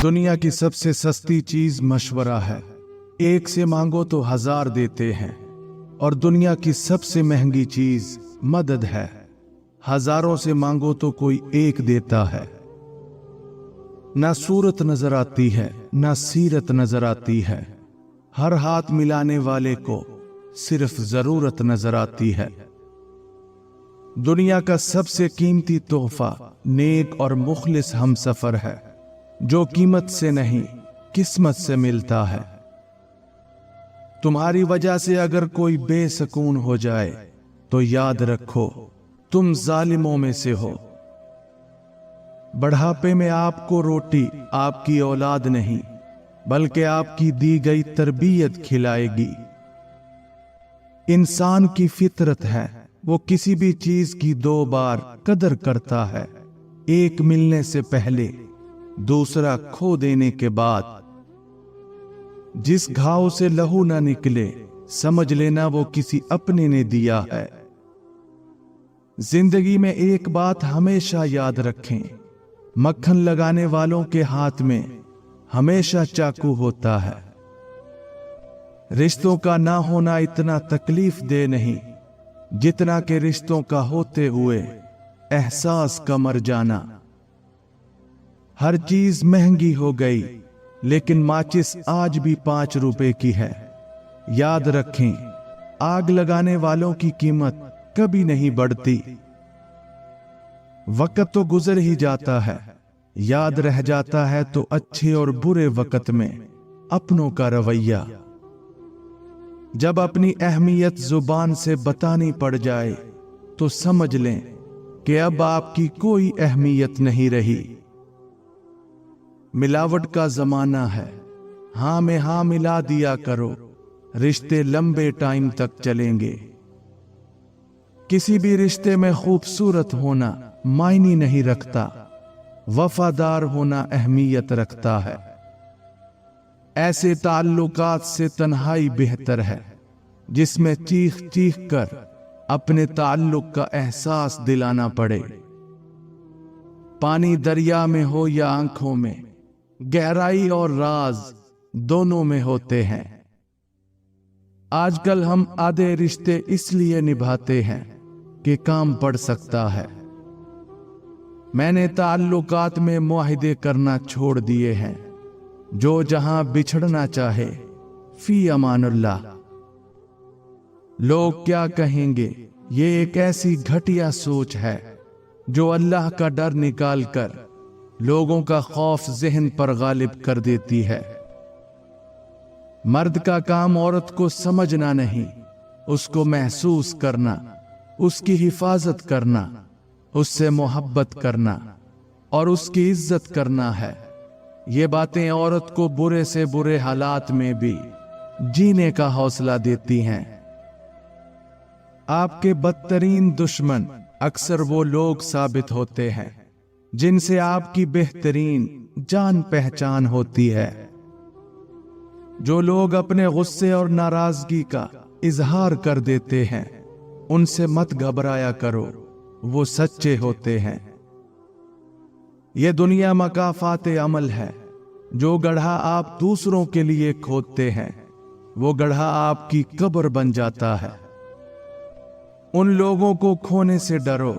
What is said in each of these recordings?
दुनिया की सबसे सस्ती चीज मशवरा है। एक से मांगो तो 1000 देते हैं। और दुनिया की सबसे महंगी चीज मदद है। हजारों से मांगो तो कोई एक देता है। ना सूरत नजर आती है, ना सीरत नजर आती है। हर हाथ मिलाने वाले को सिर्फ जरूरत नजर आती है। दुनिया का सबसे कीमती तोहफा नेक और मुखलिस हमसफर है, जो कीमत से नहीं किस्मत से मिलता है। तुम्हारी वजह से अगर कोई बेसकून हो जाए तो याद रखो तुम जालिमों में से हो। बढ़ापे में आपको रोटी आपकी औलाद नहीं बल्कि आपकी दी गई तरबियत खिलाएगी। इंसान की फितरत है, वो किसी भी चीज की 2 बार कदर करता है, एक मिलने से पहले दूसरा खो देने के बाद। जिस घाव से लहू ना निकले समझ लेना वो किसी अपने ने दिया है। जिंदगी में एक बात हमेशा याद रखें, मक्खन लगाने वालों के हाथ में हमेशा चाकू होता है। रिश्तों का ना होना इतना तकलीफ दे नहीं जितना के रिश्तों का होते हुए एहसास का मर जाना। हर चीज महंगी हो गई लेकिन माचिस आज भी 5 रुपए की है। याद रखें आग लगाने वालों की कीमत कभी नहीं बढ़ती। वक्त तो गुजर ही जाता है, याद रह जाता है तो अच्छे और बुरे वक्त में अपनों का रवैया। जब अपनी अहमियत जुबान से बतानी पड़ जाए तो समझ लें कि अब आपकी कोई अहमियत नहीं रही। मिलावट का जमाना है, हां में हां मिला दिया करो, रिश्ते लंबे टाइम तक चलेंगे। किसी भी रिश्ते में खूबसूरत होना मायने नहीं रखता, वफादार होना अहमियत रखता है। ऐसे ताल्लुकात से तन्हाई बेहतर है जिसमें चीख चीख कर अपने ताल्लुक का एहसास दिलाना पड़े। पानी दरिया में हो या आंखों में, गहराई और राज दोनों में होते हैं। आजकल हम आधे रिश्ते इसलिए निभाते हैं कि काम पड़ सकता है। मैंने ताल्लुकात में मुआहिदे करना छोड़ दिए हैं, जो जहां बिछड़ना चाहे फी अमानुल्लाह। लोग क्या कहेंगे, ये एक ऐसी घटिया सोच है जो अल्लाह का डर निकाल कर लोगों का खौफ ज़हन पर गालिब कर देती है। मर्द का काम औरत को समझना नहीं, उसको महसूस करना, उसकी हिफाजत करना, उससे मोहब्बत करना और उसकी इज्जत करना है। ये बातें औरत को बुरे से बुरे हालात में भी जीने का हौसला देती हैं। आपके बदतरीन दुश्मन अक्सर वो लोग साबित होते हैं जिनसे आपकी बेहतरीन जान पहचान होती है। जो लोग अपने गुस्से और नाराजगी का इजहार कर देते हैं उनसे मत घबराया करो, वो सच्चे होते हैं। ये दुनिया मकाफाते अमल है, जो गड्ढा आप दूसरों के लिए खोदते हैं वो गड्ढा आपकी कब्र बन जाता है। उन लोगों को खोने से डरो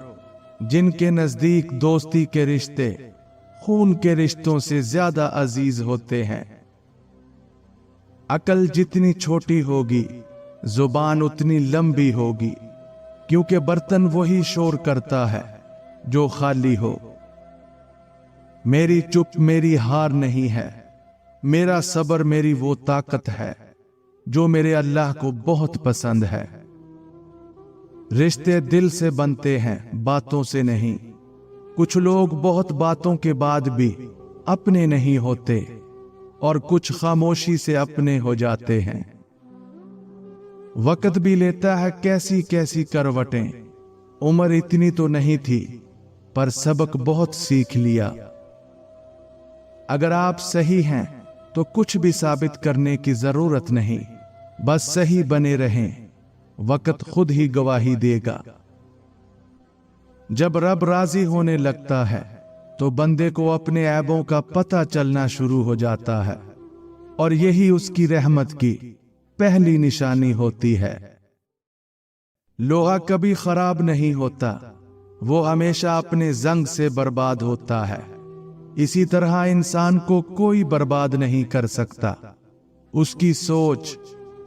जिनके नजदीक दोस्ती के रिश्ते खून के रिश्तों से ज्यादा अजीज होते हैं। अकल जितनी छोटी होगी जुबान उतनी लंबी होगी, क्योंकि बर्तन वही शोर करता है जो खाली हो। मेरी चुप मेरी हार नहीं है, मेरा सब्र मेरी वो ताकत है जो मेरे अल्लाह को बहुत पसंद है। रिश्ते दिल से बनते हैं, बातों से नहीं। कुछ लोग बहुत बातों के बाद भी अपने नहीं होते और कुछ खामोशी से अपने हो जाते हैं। वक्त भी लेता है कैसी कैसी करवटें। उम्र इतनी तो नहीं थी पर सबक बहुत सीख लिया। अगर आप सही हैं तो कुछ भी साबित करने की जरूरत नहीं, बस सही बने रहें, वक्त खुद ही गवाही देगा। जब रब राजी होने लगता है तो बंदे को अपने ऐबों का पता चलना शुरू हो जाता है, और यही उसकी रहमत की पहली निशानी होती है। लोहा कभी खराब नहीं होता, वो हमेशा अपने जंग से बर्बाद होता है। इसी तरह इंसान को कोई बर्बाद नहीं कर सकता, उसकी सोच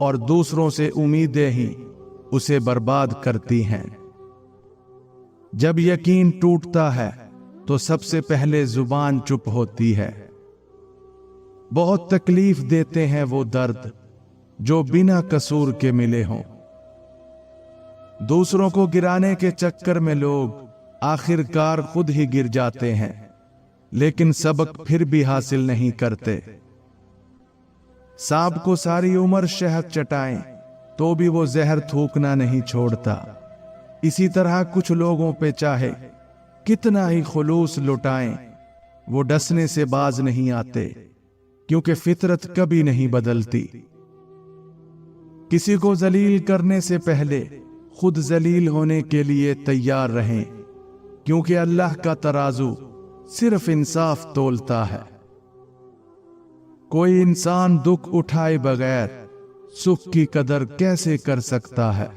और दूसरों से उम्मीदें ही उसे बर्बाद करती हैं। जब यकीन टूटता है तो सबसे पहले जुबान चुप होती है। बहुत तकलीफ देते हैं वो दर्द जो बिना कसूर के मिले हों। दूसरों को गिराने के चक्कर में लोग आखिरकार खुद ही गिर जाते हैं, लेकिन सबक फिर भी हासिल नहीं करते। सांप को सारी उम्र शहद चटाएं तो भी वो जहर थूकना नहीं छोड़ता। इसी तरह कुछ लोगों पे चाहे कितना ही खुलूस लुटाएं, वो डसने से बाज नहीं आते, क्योंकि फितरत कभी नहीं बदलती। किसी को जलील करने से पहले खुद जलील होने के लिए तैयार रहें, क्योंकि अल्लाह का तराजू सिर्फ इंसाफ तोलता है। कोई इंसान दुख उठाए बगैर सुख की कदर कैसे कर सकता है?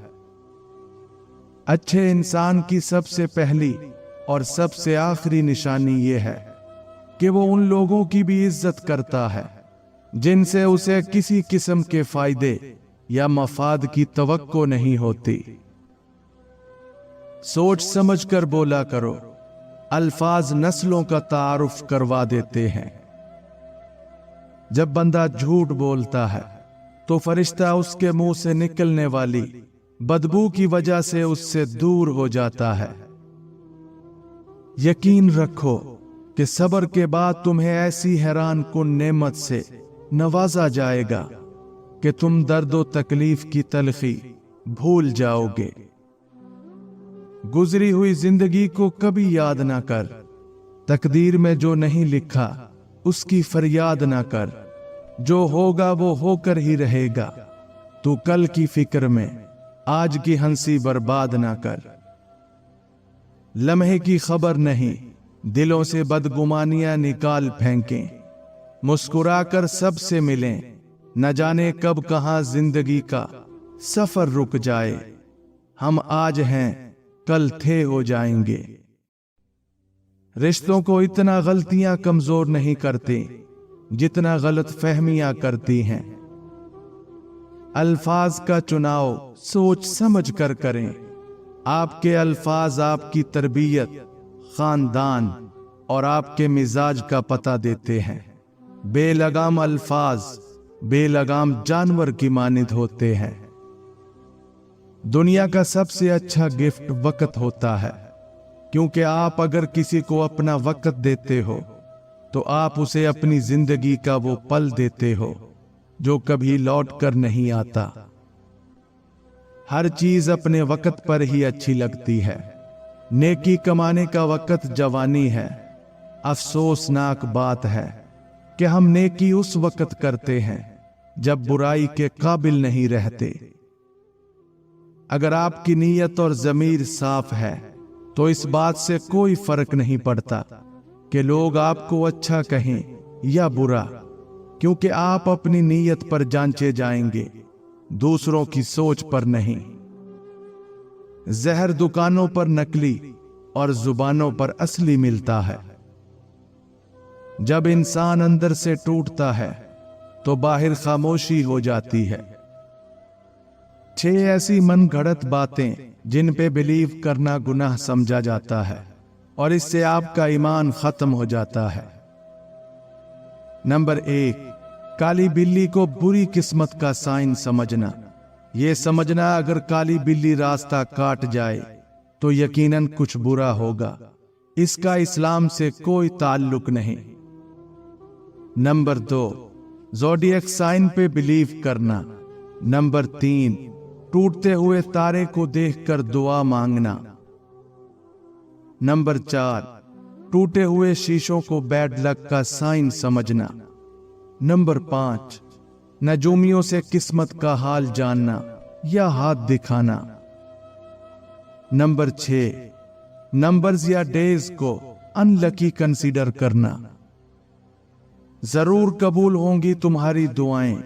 अच्छे इंसान की सबसे पहली और सबसे आखिरी निशानी यह है कि वो उन लोगों की भी इज्जत करता है जिनसे उसे किसी किस्म के फायदे या मफाद की तवक्को नहीं होती। सोच समझ कर बोला करो, अल्फाज नस्लों का तारुफ करवा देते हैं। जब बंदा झूठ बोलता है तो फरिश्ता उसके मुंह से निकलने वाली बदबू की वजह से उससे दूर हो जाता है। यकीन रखो कि सब्र के बाद तुम्हें ऐसी हैरान कुन नेमत से नवाजा जाएगा कि तुम दर्दो तकलीफ की तलखी भूल जाओगे। गुजरी हुई जिंदगी को कभी याद ना कर, तकदीर में जो नहीं लिखा उसकी फरियाद ना कर। जो होगा वो होकर ही रहेगा, तू कल की फिक्र में आज की हंसी बर्बाद ना कर। लम्हे की खबर नहीं, दिलों से बदगुमानियां निकाल फेंकें। मुस्कुराकर सबसे मिलें, न जाने कब कहां जिंदगी का सफर रुक जाए। हम आज हैं कल थे हो जाएंगे। रिश्तों को इतना गलतियां कमजोर नहीं करती जितना गलत फहमियां करती हैं। अल्फाज का चुनाव सोच समझ कर करें। आपके अल्फाज आपकी तरबियत, खानदान और आपके मिजाज का पता देते हैं। बेलगाम अल्फाज बेलगाम जानवर की मानिद होते हैं। दुनिया का सबसे अच्छा गिफ्ट वक्त होता है, क्योंकि आप अगर किसी को अपना वक्त देते हो तो आप उसे अपनी जिंदगी का वो पल देते हो जो कभी लौट कर नहीं आता। हर चीज अपने वक्त पर ही अच्छी लगती है। नेकी कमाने का वक्त जवानी है। अफसोसनाक बात है कि हम नेकी उस वक्त करते हैं जब बुराई के काबिल नहीं रहते। अगर आपकी नीयत और ज़मीर साफ है तो इस बात से कोई फर्क नहीं पड़ता कि लोग आपको अच्छा कहें या बुरा, क्योंकि आप अपनी नीयत पर जांचे जाएंगे, दूसरों की सोच पर नहीं। जहर दुकानों पर नकली और जुबानों पर असली मिलता है। जब इंसान अंदर से टूटता है तो बाहर खामोशी हो जाती है। 6 ऐसी मन घड़त बातें जिन पे बिलीव करना गुनाह समझा जाता है और इससे आपका ईमान खत्म हो जाता है। नंबर 1, काली बिल्ली को बुरी किस्मत का साइन समझना। यह समझना अगर काली बिल्ली रास्ता काट जाए तो यकीनन कुछ बुरा होगा। इसका इस्लाम से कोई ताल्लुक नहीं। नंबर 2, ज़ोडिएक साइन पे बिलीव करना। नंबर 3, टूटते हुए तारे को देखकर दुआ मांगना। नंबर 4, टूटे हुए शीशों को बैड लक का साइन समझना। नंबर 5, नजूमियों से किस्मत का हाल जानना या हाथ दिखाना। नंबर 6, नंबर्स या डेज को अनलकी कंसीडर करना। जरूर कबूल होंगी तुम्हारी दुआएं,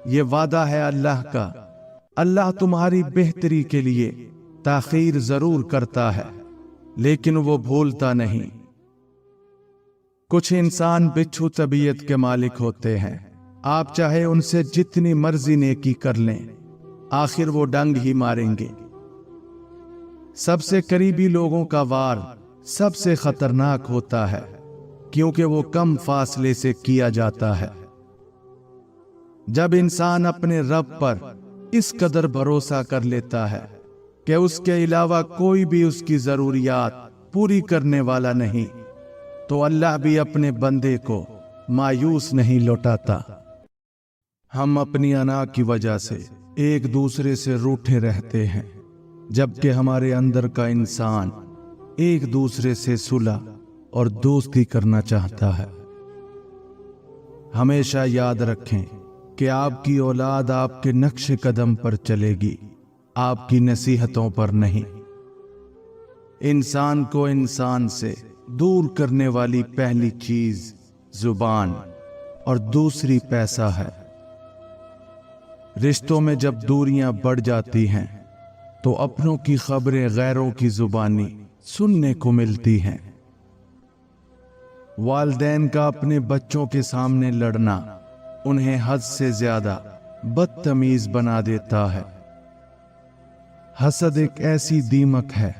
ये वादा है अल्लाह का। अल्लाह तुम्हारी बेहतरी के लिए ताखीर जरूर करता है, लेकिन वो भूलता नहीं। कुछ इंसान बिच्छू तबीयत के मालिक होते हैं। आप चाहे उनसे जितनी मर्जी नेकी कर लें, आखिर वो डंग ही मारेंगे। सबसे करीबी लोगों का वार सबसे खतरनाक होता है, क्योंकि वो कम फासले से किया जाता है। जब इंसान अपने रब पर इस कदर भरोसा कर लेता है कि उसके अलावा कोई भी उसकी जरूरियात पूरी करने वाला नहीं, तो अल्लाह भी अपने बंदे को मायूस नहीं लौटाता। हम अपनी अना की वजह से एक दूसरे से रूठे रहते हैं, जबकि हमारे अंदर का इंसान एक दूसरे से सुलह और दोस्ती करना चाहता है। हमेशा याद रखें कि आपकी औलाद आपके नक्श कदम पर चलेगी, आपकी नसीहतों पर नहीं। इंसान को इंसान से दूर करने वाली पहली चीज जुबान और दूसरी पैसा है। रिश्तों में जब दूरियां बढ़ जाती हैं, तो अपनों की खबरें गैरों की जुबानी सुनने को मिलती हैं। वालिदैन का अपने बच्चों के सामने लड़ना उन्हें हद से ज्यादा बदतमीज बना देता है। हसद एक ऐसी दीमक है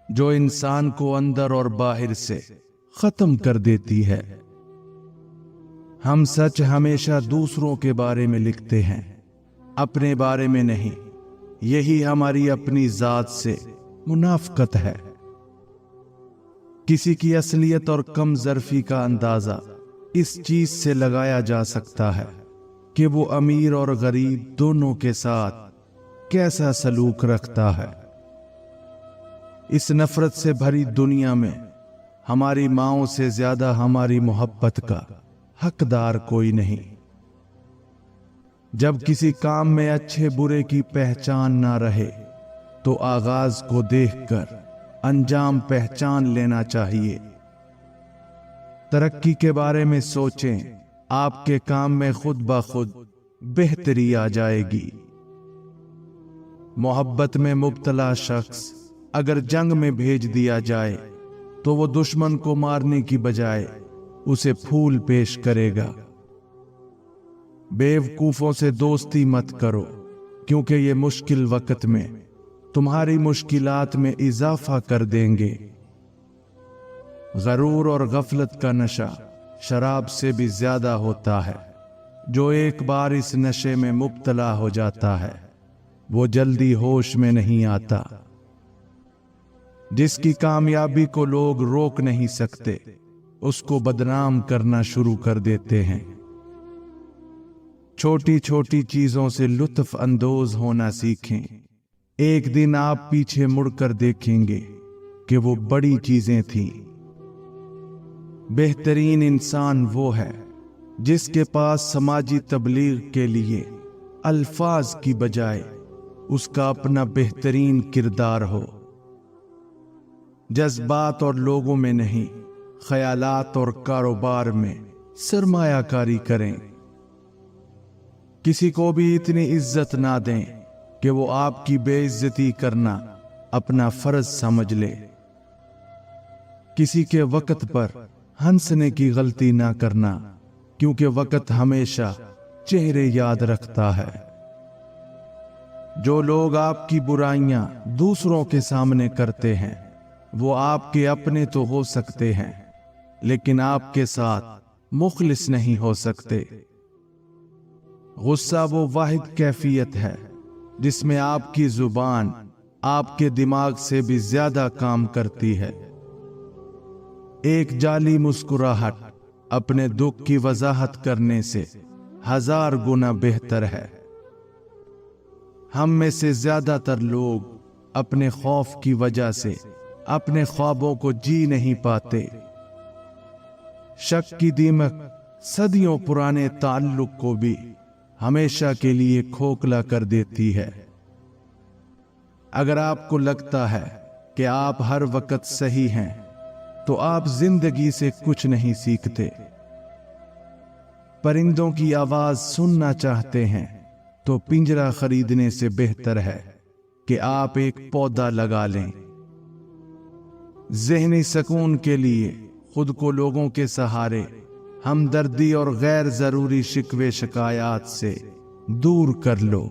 जो इंसान को अंदर और बाहर से खत्म कर देती है। हम सच हमेशा दूसरों के बारे में लिखते हैं, अपने बारे में नहीं। यही हमारी अपनी जात से मुनाफकत है। किसी की असलियत और कम ज़र्फी का अंदाजा इस चीज से लगाया जा सकता है कि वो अमीर और गरीब दोनों के साथ कैसा सलूक रखता है। इस नफरत से भरी दुनिया में हमारी माओं से ज्यादा हमारी मोहब्बत का हकदार कोई नहीं। जब किसी काम में अच्छे बुरे की पहचान ना रहे, तो आगाज को देखकर अंजाम पहचान लेना चाहिए। तरक्की के बारे में सोचें, आपके काम में खुद ब खुद बेहतरी आ जाएगी। मोहब्बत में मुब्तला शख्स अगर जंग में भेज दिया जाए, तो वो दुश्मन को मारने की बजाय उसे फूल पेश करेगा। बेवकूफों से दोस्ती मत करो, क्योंकि ये मुश्किल वक्त में तुम्हारी मुश्किलात में इजाफा कर देंगे। गरूर और गफलत का नशा शराब से भी ज्यादा होता है। जो एक बार इस नशे में मुब्तला हो जाता है, वो जल्दी होश में नहीं आता। जिसकी कामयाबी को लोग रोक नहीं सकते, उसको बदनाम करना शुरू कर देते हैं। छोटी छोटी चीजों से लुत्फ अंदोज होना सीखें। एक दिन आप पीछे मुड़कर देखेंगे कि वो बड़ी चीजें थीं। बेहतरीन इंसान वो है जिसके पास समाजी तबलीग के लिए अल्फाज की बजाय उसका अपना बेहतरीन किरदार हो। जज्बात और लोगों में नहीं, ख्यालात और कारोबार में सरमायाकारी करें। किसी को भी इतनी इज्जत ना दें कि वो आपकी बेइज्जती करना अपना फर्ज समझ ले। किसी के वक्त पर हंसने की गलती ना करना, क्योंकि वक्त हमेशा चेहरे याद रखता है। जो लोग आपकी बुराइयां दूसरों के सामने करते हैं, वो आपके अपने तो हो सकते हैं, लेकिन आपके साथ मुखलिस नहीं हो सकते। गुस्सा वो वाहिद कैफियत है जिसमें आपकी जुबान आपके दिमाग से भी ज्यादा काम करती है। एक जाली मुस्कुराहट अपने दुख की वजाहत करने से 1000 गुना बेहतर है। हम में से ज्यादातर लोग अपने खौफ की वजह से अपने ख्वाबों को जी नहीं पाते। शक की दीमक सदियों पुराने ताल्लुक को भी हमेशा के लिए खोखला कर देती है। अगर आपको लगता है कि आप हर वक्त सही हैं, تو آپ زندگی سے کچھ نہیں سیکھتے۔ پرندوں کی آواز سننا چاہتے ہیں تو پنجرا خریدنے سے بہتر ہے کہ آپ ایک پودا لگا لیں۔ ذہنی سکون کے لیے خود کو لوگوں کے سہارے، ہمدردی اور غیر ضروری شکوے شکایات سے دور کر لو۔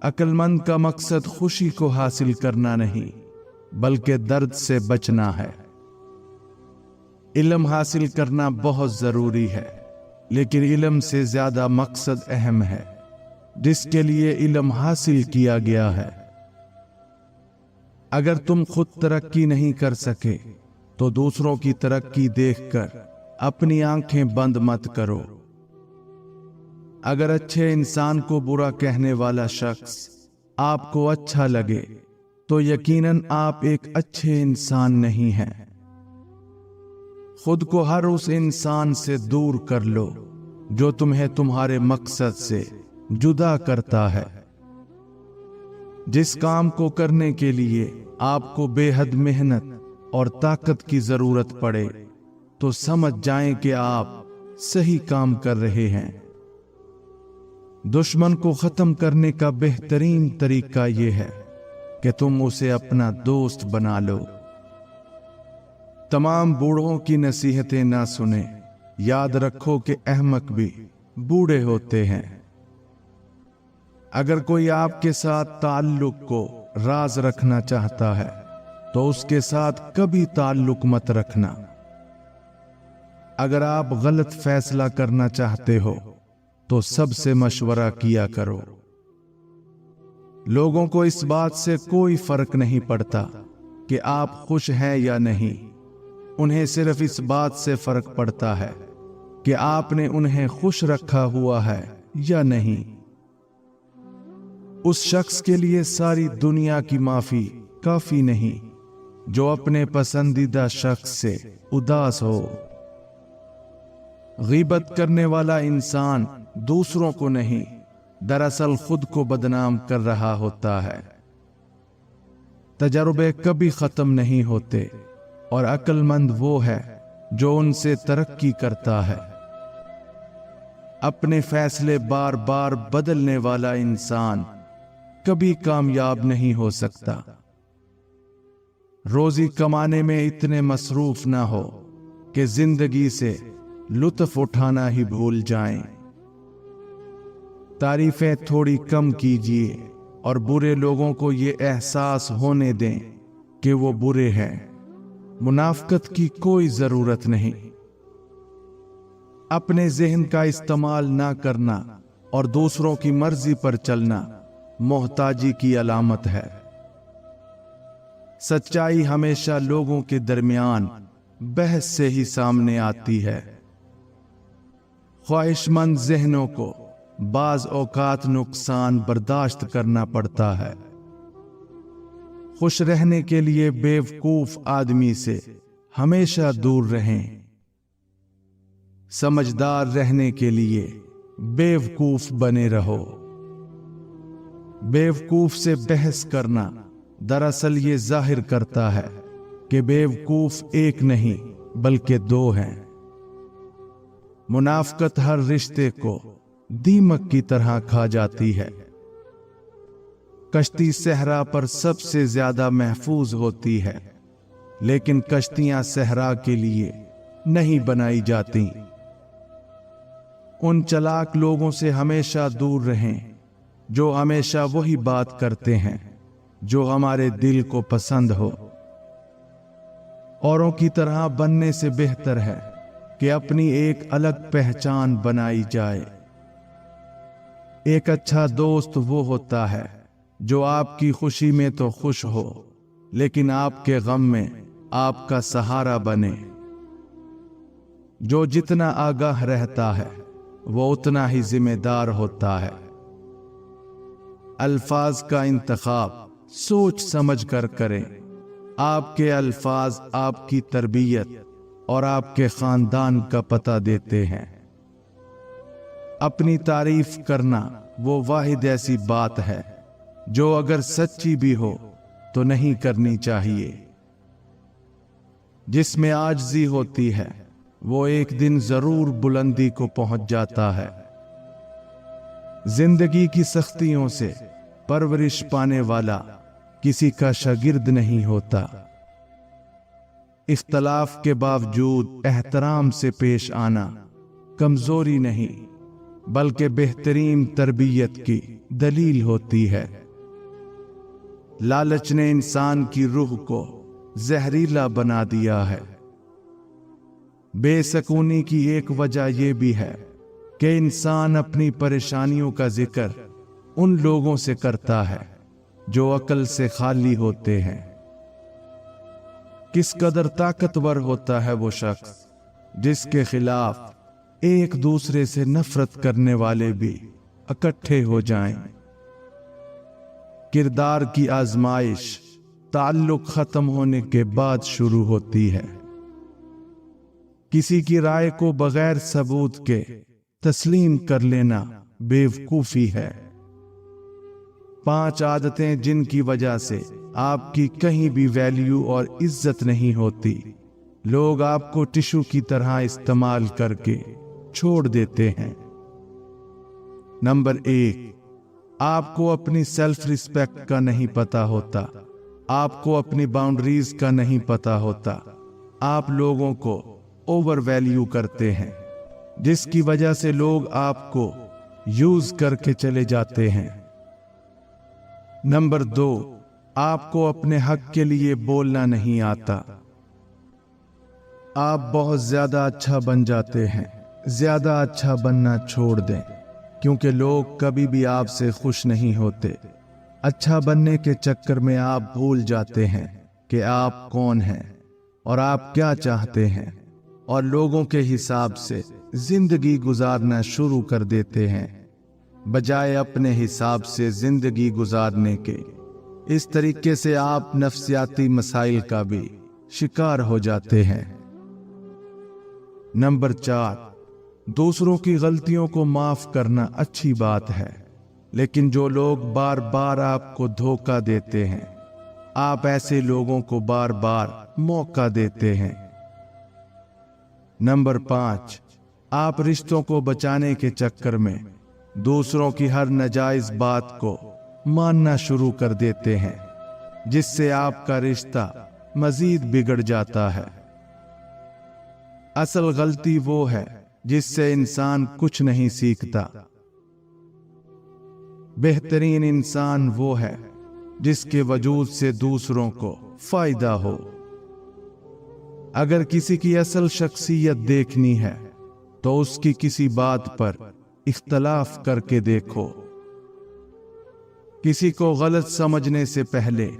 عقل مند کا مقصد خوشی کو حاصل کرنا نہیں بلکہ درد سے بچنا ہے۔ علم حاصل کرنا بہت ضروری ہے، لیکن علم سے زیادہ مقصد اہم ہے جس کے لیے علم حاصل کیا گیا ہے۔ اگر تم خود ترقی نہیں کر سکے تو دوسروں کی ترقی دیکھ کر اپنی آنکھیں بند مت کرو۔ اگر اچھے انسان کو برا کہنے والا شخص آپ کو اچھا لگے تو یقیناً آپ ایک اچھے انسان نہیں ہیں۔ خود کو ہر اس انسان سے دور کر لو جو تمہیں تمہارے مقصد سے جدا کرتا ہے۔ جس کام کو کرنے کے لیے آپ کو بے حد محنت اور طاقت کی ضرورت پڑے تو سمجھ جائیں کہ آپ صحیح کام کر رہے ہیں۔ دشمن کو ختم کرنے کا بہترین طریقہ یہ ہے کہ تم اسے اپنا دوست بنا لو۔ تمام بوڑھوں کی نصیحتیں نہ سنیں، یاد رکھو کہ احمق بھی بوڑھے ہوتے ہیں۔ اگر کوئی آپ کے ساتھ تعلق کو راز رکھنا چاہتا ہے تو اس کے ساتھ کبھی تعلق مت رکھنا۔ اگر آپ غلط فیصلہ کرنا چاہتے ہو تو سب سے مشورہ کیا کرو۔ لوگوں کو اس بات سے کوئی فرق نہیں پڑتا کہ آپ خوش ہیں یا نہیں، انہیں صرف اس بات سے فرق پڑتا ہے کہ آپ نے انہیں خوش رکھا ہوا ہے یا نہیں۔ اس شخص کے لیے ساری دنیا کی معافی کافی نہیں جو اپنے پسندیدہ شخص سے اداس ہو۔ غیبت کرنے والا انسان دوسروں کو نہیں، دراصل خود کو بدنام کر رہا ہوتا ہے۔ تجربے کبھی ختم نہیں ہوتے اور عقل مند وہ ہے جو ان سے ترقی کرتا ہے۔ اپنے فیصلے بار بار بدلنے والا انسان کبھی کامیاب نہیں ہو سکتا۔ روزی کمانے میں اتنے مصروف نہ ہو کہ زندگی سے لطف اٹھانا ہی بھول جائیں۔ تعریفیں تھوڑی کم کیجیے اور برے لوگوں کو یہ احساس ہونے دیں کہ وہ برے ہیں۔ منافقت کی کوئی ضرورت نہیں۔ اپنے ذہن کا استعمال نہ کرنا اور دوسروں کی مرضی پر چلنا محتاجی کی علامت ہے۔ سچائی ہمیشہ لوگوں کے درمیان بحث سے ہی سامنے آتی ہے۔ خواہش مند ذہنوں کو بعض اوقات نقصان برداشت کرنا پڑتا ہے۔ خوش رہنے کے لیے بیوقوف آدمی سے ہمیشہ دور رہیں۔ سمجھدار رہنے کے لیے بیوقوف بنے رہو۔ بیوقوف سے بحث کرنا دراصل یہ ظاہر کرتا ہے کہ بیوقوف ایک نہیں بلکہ دو ہیں۔ منافقت ہر رشتے کو دیمک کی طرح کھا جاتی ہے۔ کشتی صحرا پر سب سے زیادہ محفوظ ہوتی ہے، لیکن کشتیاں صحرا کے لیے نہیں بنائی جاتی۔ ان چلاک لوگوں سے ہمیشہ دور رہیں جو ہمیشہ وہی بات کرتے ہیں جو ہمارے دل کو پسند ہو۔ اوروں کی طرح بننے سے بہتر ہے کہ اپنی ایک الگ پہچان بنائی جائے۔ ایک اچھا دوست وہ ہوتا ہے جو آپ کی خوشی میں تو خوش ہو لیکن آپ کے غم میں آپ کا سہارا بنے۔ جو جتنا آگاہ رہتا ہے وہ اتنا ہی ذمہ دار ہوتا ہے۔ الفاظ کا انتخاب سوچ سمجھ کر کریں۔ آپ کے الفاظ آپ کی تربیت اور آپ کے خاندان کا پتہ دیتے ہیں۔ اپنی تعریف کرنا وہ واحد ایسی بات ہے جو اگر سچی بھی ہو تو نہیں کرنی چاہیے۔ جس میں عاجزی ہوتی ہے وہ ایک دن ضرور بلندی کو پہنچ جاتا ہے۔ زندگی کی سختیوں سے پرورش پانے والا کسی کا شاگرد نہیں ہوتا۔ اختلاف کے باوجود احترام سے پیش آنا کمزوری نہیں بلکہ بہترین تربیت کی دلیل ہوتی ہے۔ لالچ نے انسان کی روح کو زہریلا بنا دیا ہے۔ بے سکونی کی ایک وجہ یہ بھی ہے کہ انسان اپنی پریشانیوں کا ذکر ان لوگوں سے کرتا ہے جو عقل سے خالی ہوتے ہیں۔ کس قدر طاقتور ہوتا ہے وہ شخص جس کے خلاف ایک دوسرے سے نفرت کرنے والے بھی اکٹھے ہو جائیں۔ کردار کی آزمائش تعلق ختم ہونے کے بعد شروع ہوتی ہے۔ کسی کی رائے کو بغیر ثبوت کے تسلیم کر لینا بیوقوفی ہے۔ 5 عادتیں جن کی وجہ سے آپ کی کہیں بھی ویلیو اور عزت نہیں ہوتی۔ لوگ آپ کو ٹشو کی طرح استعمال کر کے چھوڑ دیتے ہیں۔ نمبر 1، آپ کو اپنی سیلف ریسپیکٹ کا نہیں پتا ہوتا۔ آپ کو اپنی باؤنڈریز کا نہیں پتا ہوتا۔ آپ لوگوں کو اوور ویلیو کرتے ہیں جس کی وجہ سے لوگ آپ کو یوز کر کے چلے جاتے ہیں۔ نمبر 2، آپ کو اپنے حق کے لیے بولنا نہیں آتا۔ آپ بہت زیادہ اچھا بن جاتے ہیں۔ زیادہ اچھا بننا چھوڑ دیں کیونکہ لوگ کبھی بھی آپ سے خوش نہیں ہوتے۔ اچھا بننے کے چکر میں آپ بھول جاتے ہیں کہ آپ کون ہیں اور آپ کیا چاہتے ہیں، اور لوگوں کے حساب سے زندگی گزارنا شروع کر دیتے ہیں بجائے اپنے حساب سے زندگی گزارنے کے۔ اس طریقے سے آپ نفسیاتی مسائل کا بھی شکار ہو جاتے ہیں۔ نمبر 4، دوسروں کی غلطیوں کو معاف کرنا اچھی بات ہے، لیکن جو لوگ بار بار آپ کو دھوکہ دیتے ہیں، آپ ایسے لوگوں کو بار بار موقع دیتے ہیں۔ نمبر 5، آپ رشتوں کو بچانے کے چکر میں دوسروں کی ہر ناجائز بات کو ماننا شروع کر دیتے ہیں جس سے آپ کا رشتہ مزید بگڑ جاتا ہے۔ اصل غلطی وہ ہے جس سے انسان کچھ نہیں سیکھتا۔ بہترین انسان وہ ہے جس کے وجود سے دوسروں کو فائدہ ہو۔ اگر کسی کی اصل شخصیت دیکھنی ہے تو اس کی کسی بات پر اختلاف کر کے دیکھو۔ کسی کو غلط سمجھنے سے پہلے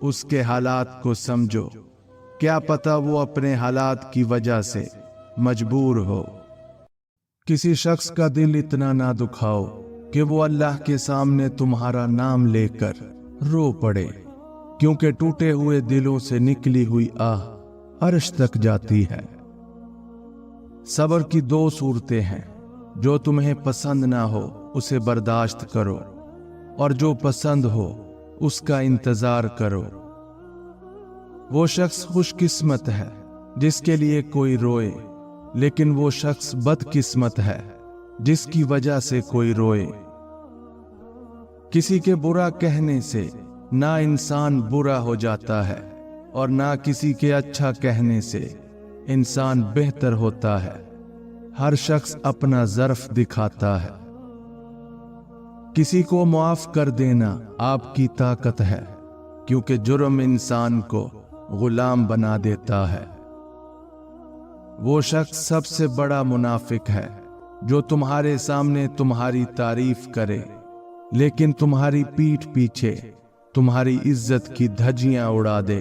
اس کے حالات کو سمجھو، کیا پتہ وہ اپنے حالات کی وجہ سے مجبور ہو۔ کسی شخص کا دل اتنا نہ دکھاؤ کہ وہ اللہ کے سامنے تمہارا نام لے کر رو پڑے، کیونکہ ٹوٹے ہوئے دلوں سے نکلی ہوئی آہ عرش تک جاتی ہے۔ صبر کی 2 صورتیں ہیں، جو تمہیں پسند نہ ہو اسے برداشت کرو، اور جو پسند ہو اس کا انتظار کرو۔ وہ شخص خوش قسمت ہے جس کے لیے کوئی روئے، لیکن وہ شخص بد قسمت ہے جس کی وجہ سے کوئی روئے۔ کسی کے برا کہنے سے نہ انسان برا ہو جاتا ہے اور نہ کسی کے اچھا کہنے سے انسان بہتر ہوتا ہے۔ ہر شخص اپنا ظرف دکھاتا ہے۔ کسی کو معاف کر دینا آپ کی طاقت ہے، کیونکہ جرم انسان کو غلام بنا دیتا ہے۔ وہ شخص سب سے بڑا منافق ہے جو تمہارے سامنے تمہاری تعریف کرے لیکن تمہاری پیٹھ پیچھے تمہاری عزت کی دھجیاں اڑا دے۔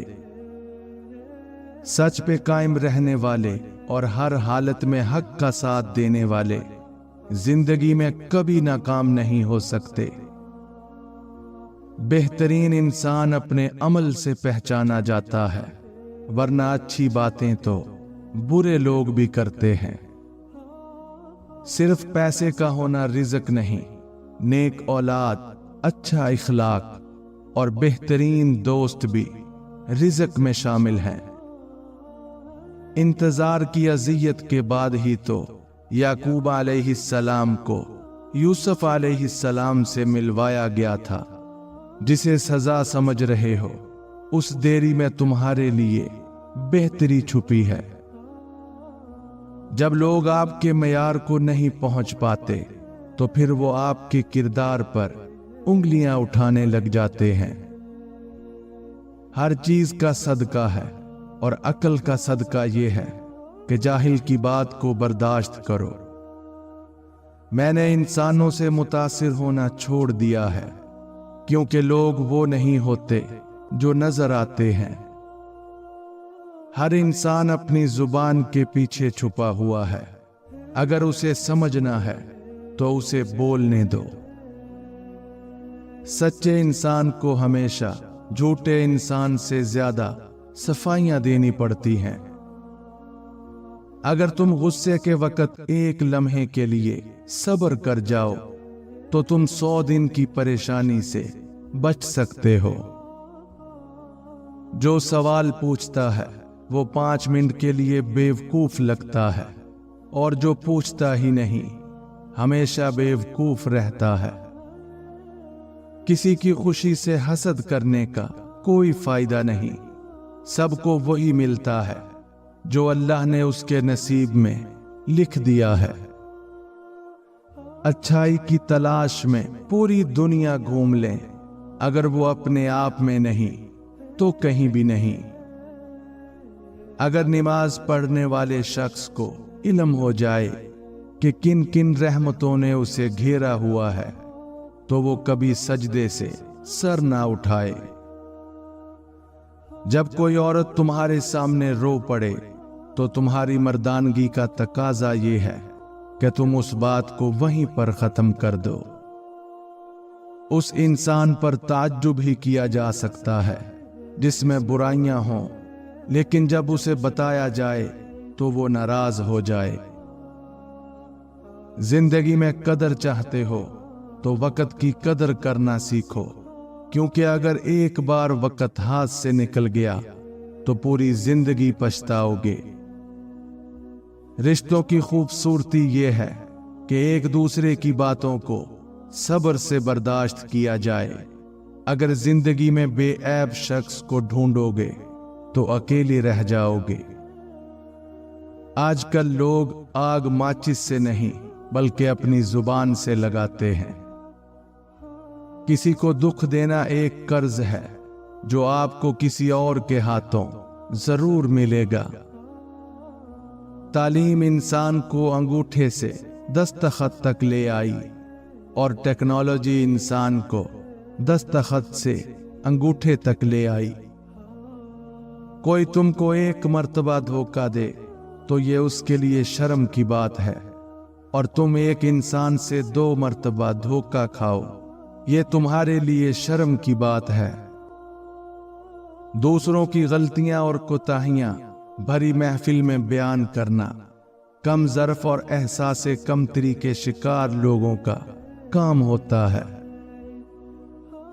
سچ پہ قائم رہنے والے اور ہر حالت میں حق کا ساتھ دینے والے زندگی میں کبھی ناکام نہیں ہو سکتے۔ بہترین انسان اپنے عمل سے پہچانا جاتا ہے، ورنہ اچھی باتیں تو برے لوگ بھی کرتے ہیں۔ صرف پیسے کا ہونا رزق نہیں، نیک اولاد، اچھا اخلاق اور بہترین دوست بھی رزق میں شامل ہیں۔ इंतजार की अजियत के बाद ही तो याकूब अलैहिस्सलाम को यूसुफ अलैहिस्सलाम से मिलवाया गया था। जिसे सजा समझ रहे हो उस देरी में तुम्हारे लिए बेहतरी छुपी है। जब लोग आपके मयार को नहीं पहुंच पाते तो फिर वो आपके किरदार पर उंगलियां उठाने लग जाते हैं। हर चीज का सदका है और अक्ल का सदका ये है कि जाहिल की बात को बर्दाश्त करो। मैंने इंसानों से मुतासिर होना छोड़ दिया है, क्योंकि लोग वो नहीं होते जो नजर आते हैं। हर इंसान अपनी जुबान के पीछे छुपा हुआ है। अगर उसे समझना है तो उसे बोलने दो। सच्चे इंसान को हमेशा झूठे इंसान से ज्यादा सफाइयां देनी पड़ती हैं। अगर तुम गुस्से के वक्त एक लम्हे के लिए सब्र कर जाओ तो तुम 100 दिन की परेशानी से बच सकते हो। जो सवाल पूछता है वो 5 मिनट के लिए बेवकूफ लगता है, और जो पूछता ही नहीं हमेशा बेवकूफ रहता है। किसी की खुशी से हसद करने का कोई फायदा नहीं। सबको वही मिलता है जो अल्लाह ने उसके नसीब में लिख दिया है। अच्छाई की तलाश में पूरी दुनिया घूम लें, अगर वो अपने आप में नहीं तो कहीं भी नहीं। अगर नमाज पढ़ने वाले शख्स को इल्म हो जाए कि किन किन रहमतों ने उसे घेरा हुआ है तो वो कभी सजदे से सर ना उठाए। जब कोई औरत तुम्हारे सामने रो पड़े तो तुम्हारी मर्दानगी का तकाजा ये है कि तुम उस बात को वहीं पर खत्म कर दो। उस इंसान पर ताज्जुब ही किया जा सकता है जिसमें बुराइयां हों, लेकिन जब उसे बताया जाए तो वो नाराज हो जाए। जिंदगी में कदर चाहते हो तो वक्त की कदर करना सीखो, क्योंकि अगर एक बार वक्त हाथ से निकल गया तो पूरी जिंदगी पछताओगे। रिश्तों की खूबसूरती ये है कि एक दूसरे की बातों को सब्र से बर्दाश्त किया जाए। अगर जिंदगी में बेऐब शख्स को ढूंढोगे तो अकेले रह जाओगे। आजकल लोग आग माचिस से नहीं बल्कि अपनी जुबान से लगाते हैं। किसी को दुख देना एक कर्ज है जो आपको किसी और के हाथों जरूर मिलेगा। तालीम इंसान को अंगूठे से दस्तखत तक ले आई और टेक्नोलॉजी इंसान को दस्तखत से अंगूठे तक ले आई। कोई तुमको एक मर्तबा धोखा दे तो ये उसके लिए शर्म की बात है, और तुम एक इंसान से 2 मर्तबा धोखा खाओ ये तुम्हारे लिए शर्म की बात है। दूसरों की गलतियां और कोताहियां भरी महफिल में बयान करना कम ज़र्फ और एहसासे कमतरी के शिकार लोगों का काम होता है।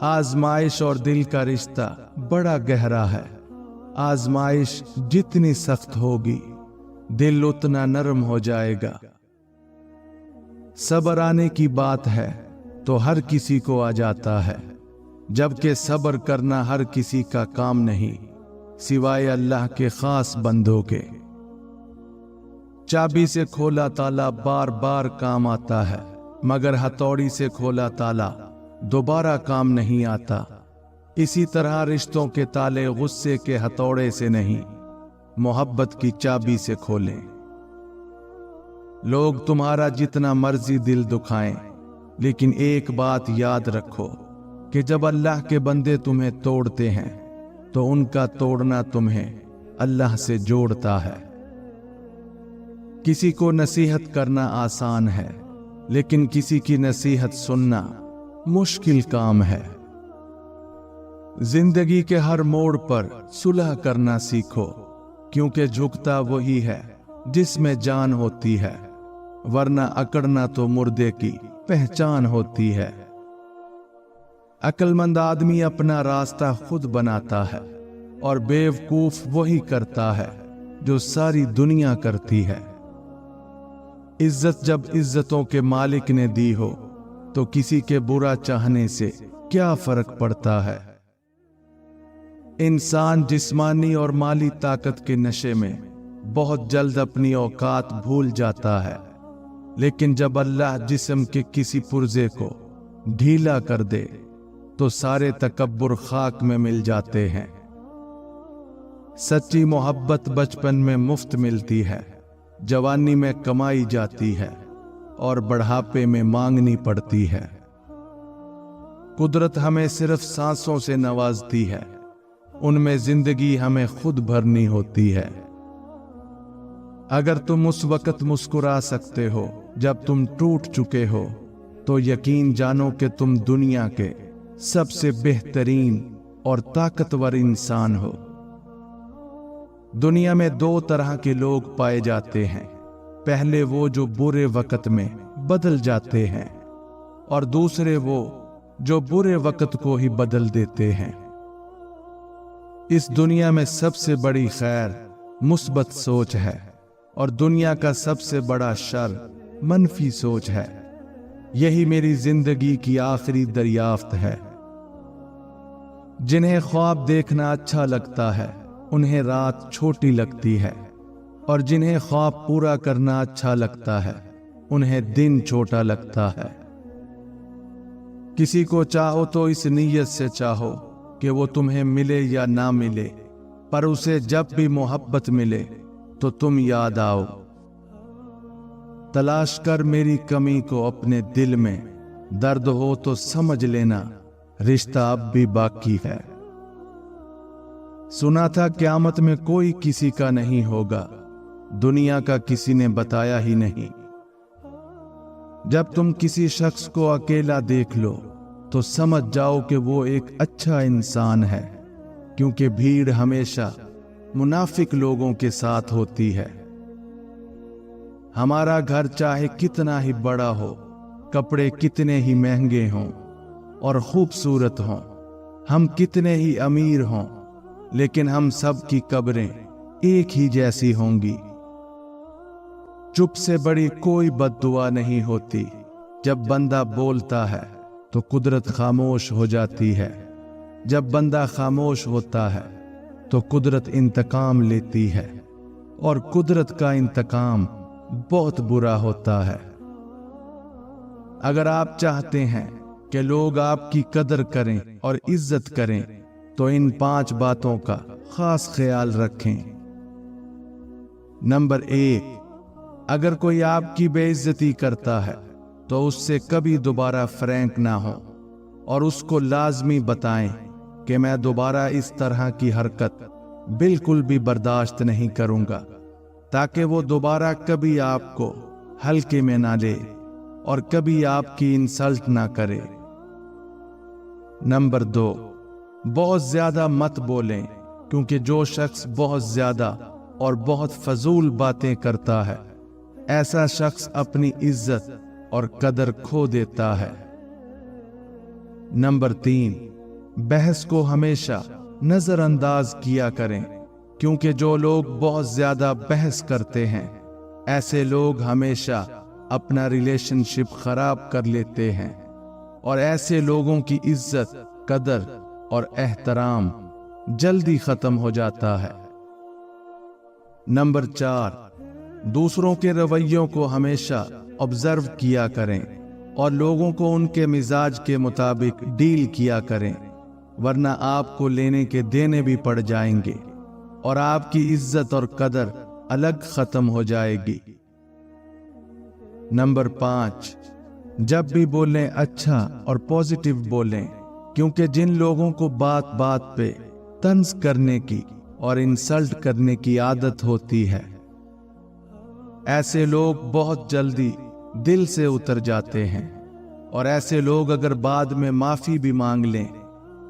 आजमाइश और दिल का रिश्ता बड़ा गहरा है। आजमाइश जितनी सख्त होगी दिल उतना नरम हो जाएगा। सब्र आने की बात है तो हर किसी को आ जाता है, जबकि सब्र करना हर किसी का काम नहीं सिवाय अल्लाह के खास बंदों के। चाबी से खोला ताला बार बार काम आता है, मगर हथौड़ी से खोला ताला दोबारा काम नहीं आता। इसी तरह रिश्तों के ताले गुस्से के हथौड़े से नहीं, मोहब्बत की चाबी से खोलें। लोग तुम्हारा जितना मर्जी दिल दुखाएं, लेकिन एक बात याद रखो कि जब अल्लाह के बंदे तुम्हें तोड़ते हैं तो उनका तोड़ना तुम्हें अल्लाह से जोड़ता है। किसी को नसीहत करना आसान है, लेकिन किसी की नसीहत सुनना मुश्किल काम है। जिंदगी के हर मोड़ पर सुलह करना सीखो, क्योंकि झुकता वही है जिसमें जान होती है, वरना अकड़ना तो मुर्दे की पहचान होती है। अक्लमंद आदमी अपना रास्ता खुद बनाता है और बेवकूफ वही करता है जो सारी दुनिया करती है। इज्जत जब इज्जतों के मालिक ने दी हो तो किसी के बुरा चाहने से क्या फर्क पड़ता है। इंसान जिस्मानी और माली ताकत के नशे में बहुत जल्द अपनी औकात भूल जाता है, लेकिन जब अल्लाह जिस्म के किसी पुर्जे को ढीला कर दे तो सारे तकब्बुर खाक में मिल जाते हैं। सच्ची मोहब्बत बचपन में मुफ्त मिलती है, जवानी में कमाई जाती है और बढ़ापे में मांगनी पड़ती है। कुदरत हमें सिर्फ सांसों से नवाजती है, उनमें जिंदगी हमें खुद भरनी होती है। अगर तुम उस वक्त मुस्कुरा सकते हो जब तुम टूट चुके हो, तो यकीन जानो कि तुम दुनिया के सबसे बेहतरीन और ताकतवर इंसान हो। दुनिया में दो तरह के लोग पाए जाते हैं, पहले वो जो बुरे वक्त में बदल जाते हैं और दूसरे वो जो बुरे वक्त को ही बदल देते हैं। इस दुनिया में सबसे बड़ी खैर मुस्बत सोच है और दुनिया का सबसे बड़ा शर मनफी सोच है। यही मेरी जिंदगी की आखिरी दरियाफ्त है। जिन्हें ख्वाब देखना अच्छा लगता है उन्हें रात छोटी लगती है, और जिन्हें ख्वाब पूरा करना अच्छा लगता है उन्हें दिन छोटा लगता है। किसी को चाहो तो इस नीयत से चाहो कि वो तुम्हें मिले या ना मिले, पर उसे जब भी मोहब्बत मिले तो तुम याद आओ। तलाश कर मेरी कमी को अपने दिल में, दर्द हो तो समझ लेना रिश्ता अब भी बाकी है। सुना था क़यामत में कोई किसी का नहीं होगा, दुनिया का किसी ने बताया ही नहीं। जब तुम किसी शख्स को अकेला देख लो तो समझ जाओ कि वो एक अच्छा इंसान है, क्योंकि भीड़ हमेशा मुनाफिक लोगों के साथ होती है। हमारा घर चाहे कितना ही बड़ा हो, कपड़े कितने ही महंगे हों और खूबसूरत हों, हम कितने ही अमीर हों, लेकिन हम सब की कब्रें एक ही जैसी होंगी। चुप से बड़ी कोई बद्दुआ नहीं होती। जब बंदा बोलता है तो कुदरत खामोश हो जाती है, जब बंदा खामोश होता है तो कुदरत इंतकाम लेती है, और कुदरत का इंतकाम बहुत बुरा होता है। अगर आप चाहते हैं कि लोग आपकी कदर करें और इज्जत करें तो इन 5 बातों का खास ख्याल रखें। नंबर 1, अगर कोई आपकी बेइज्जती करता है तो उससे कभी दोबारा फ्रैंक ना हो और उसको लाजमी बताएं कि मैं दोबारा इस तरह की हरकत बिल्कुल भी बर्दाश्त नहीं करूंगा, ताकि वो दोबारा कभी आपको हल्के में ना ले और कभी आपकी इंसल्ट ना करे। नंबर 2, बहुत ज्यादा मत बोलें, क्योंकि जो शख्स बहुत ज्यादा और बहुत फजूल बातें करता है, ऐसा शख्स अपनी इज्जत और कदर खो देता है। नंबर 3, बहस को हमेशा नजरअंदाज किया करें, क्योंकि जो लोग बहुत ज्यादा बहस करते हैं, ऐसे लोग हमेशा अपना रिलेशनशिप खराब कर लेते हैं, और ऐसे लोगों की इज्जत, कदर और एहतराम जल्दी खत्म हो जाता है। नंबर 4, दूसरों के रवैयों को हमेशा ऑब्जर्व किया करें और लोगों को उनके मिजाज के मुताबिक डील किया करें, वरना आपको लेने के देने भी पड़ जाएंगे और आपकी इज्जत और कदर अलग खत्म हो जाएगी। नंबर 5, जब भी बोलें अच्छा और पॉजिटिव बोलें, क्योंकि जिन लोगों को बात बात पे तंज करने की और इंसल्ट करने की आदत होती है, ऐसे लोग बहुत जल्दी दिल से उतर जाते हैं, और ऐसे लोग अगर बाद में माफी भी मांग लें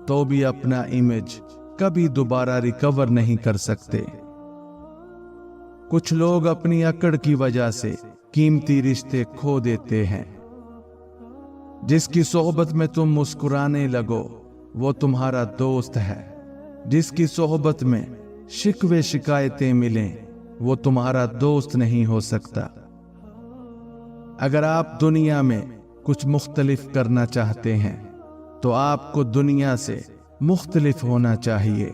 तो भी अपना इमेज कभी दोबारा रिकवर नहीं कर सकते। कुछ लोग अपनी अकड़ की वजह से कीमती रिश्ते खो देते हैं। जिसकी सोहबत में तुम मुस्कुराने लगो वो तुम्हारा दोस्त है, जिसकी सोहबत में शिकवे शिकायतें मिलें وہ تمہارا دوست نہیں ہو سکتا۔ اگر آپ دنیا میں کچھ مختلف کرنا چاہتے ہیں تو آپ کو دنیا سے مختلف ہونا چاہیے۔